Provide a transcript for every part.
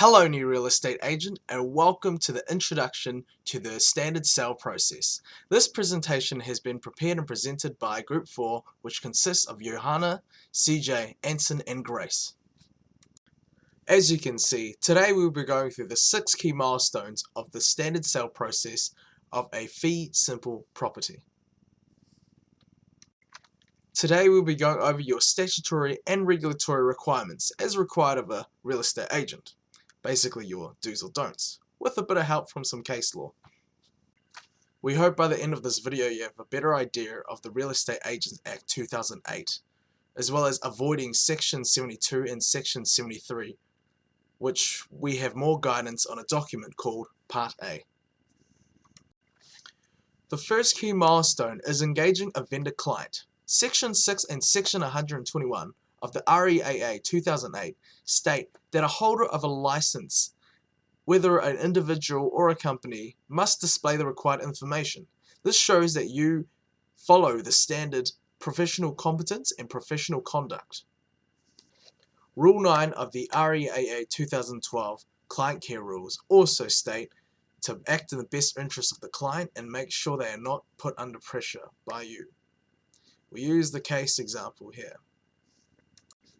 Hello new real estate agent and welcome to the introduction to the standard sale process. This presentation has been prepared and presented by Group 4, which consists of Johanna, CJ, Anson and Grace. As you can see, today we will be going through the 6 key milestones of the standard sale process of a fee simple property. Today we'll be going over your statutory and regulatory requirements as required of a real estate agent. Basically your do's or don'ts, with a bit of help from some case law. We hope by the end of this video you have a better idea of the Real Estate Agents Act 2008, as well as avoiding Section 72 and Section 73, which we have more guidance on a document called Part A. The first key milestone is engaging a vendor client. Section 6 and Section 121 of the REAA 2008 state that a holder of a license, whether an individual or a company, must display the required information. This shows that you follow the standard professional competence and professional conduct. Rule 9 of the REAA 2012 Client Care Rules also state to act in the best interest of the client and make sure they are not put under pressure by you. We use the case example here.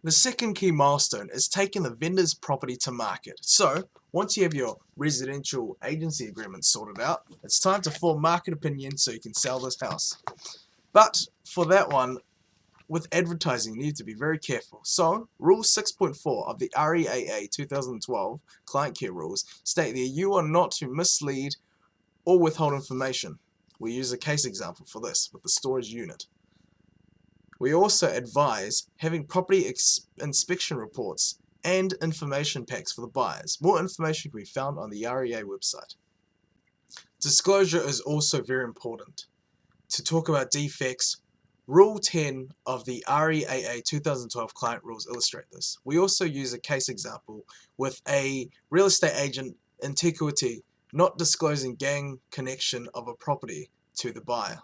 The second key milestone is taking the vendor's property to market. So, once you have your residential agency agreement sorted out, it's time to form market opinion so you can sell this house. But for that one, with advertising, you need to be very careful. So, Rule 6.4 of the REAA 2012 Client Care Rules state that you are not to mislead or withhold information. We use a case example for this with the storage unit. We also advise having property inspection reports and information packs for the buyers. More information can be found on the REA website. Disclosure is also very important. To talk about defects, Rule 10 of the REAA 2012 Client Rules illustrate this. We also use a case example with a real estate agent in Te not disclosing gang connection of a property to the buyer.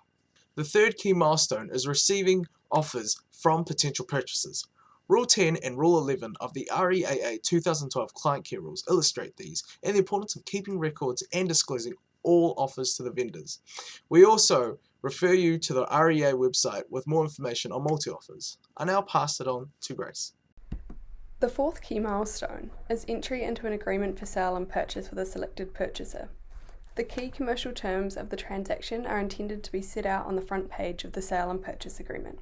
The third key milestone is receiving offers from potential purchasers. Rule 10 and Rule 11 of the REAA 2012 Client Care Rules illustrate these and the importance of keeping records and disclosing all offers to the vendors. We also refer you to the REA website with more information on multi-offers. I now pass it on to Grace. The fourth key milestone is entry into an agreement for sale and purchase with a selected purchaser. The key commercial terms of the transaction are intended to be set out on the front page of the sale and purchase agreement.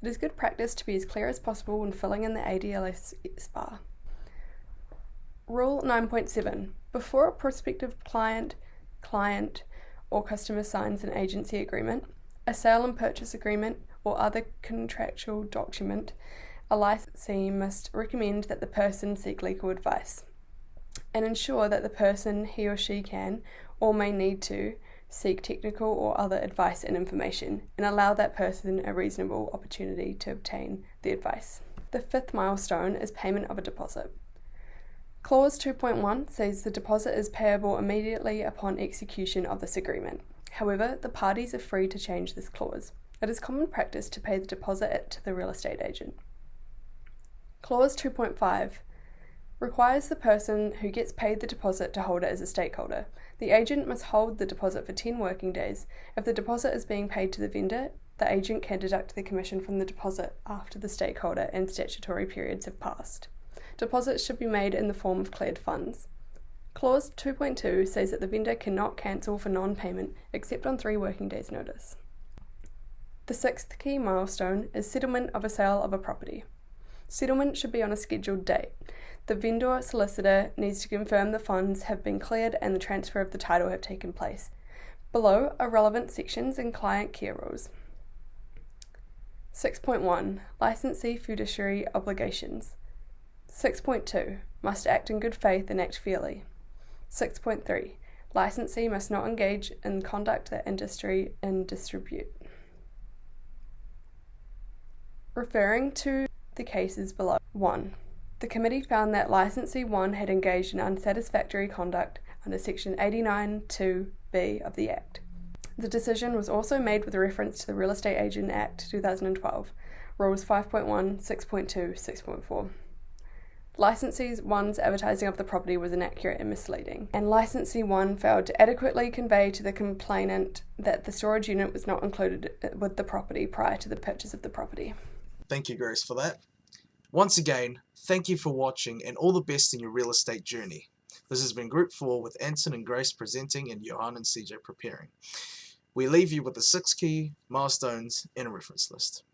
It is good practice to be as clear as possible when filling in the ADLS bar. Rule 9.7. Before a prospective client, or customer signs an agency agreement, a sale and purchase agreement, or other contractual document, a licensee must recommend that the person seek legal advice and ensure that the person he or she can or may need to seek technical or other advice and information, and allow that person a reasonable opportunity to obtain the advice. The fifth milestone is payment of a deposit. Clause 2.1 says the deposit is payable immediately upon execution of this agreement. However, the parties are free to change this clause. It is common practice to pay the deposit to the real estate agent. Clause 2.5 requires the person who gets paid the deposit to hold it as a stakeholder. The agent must hold the deposit for 10 working days. If the deposit is being paid to the vendor, the agent can deduct the commission from the deposit after the stakeholder and statutory periods have passed. Deposits should be made in the form of cleared funds. Clause 2.2 says that the vendor cannot cancel for non-payment except on 3 working days' notice. The sixth key milestone is settlement of a sale of a property. Settlement should be on a scheduled date. The vendor solicitor needs to confirm the funds have been cleared and the transfer of the title have taken place. Below are relevant sections in Client Care Rules. 6.1. Licensee fiduciary obligations. 6.2. Must act in good faith and act fairly. 6.3. Licensee must not engage in conduct that industry and distribute. Referring to the cases below. 1. The committee found that licensee 1 had engaged in unsatisfactory conduct under Section 89(2)(b) of the Act. The decision was also made with reference to the Real Estate Agent Act 2012, Rules 5.1, 6.2, 6.4. Licensee 1's advertising of the property was inaccurate and misleading, and Licensee 1 failed to adequately convey to the complainant that the storage unit was not included with the property prior to the purchase of the property. Thank you, Grace, for that. Once again, thank you for watching and all the best in your real estate journey. This has been Group 4 with Anton and Grace presenting and Johan and CJ preparing. We leave you with the 6 key milestones and a reference list.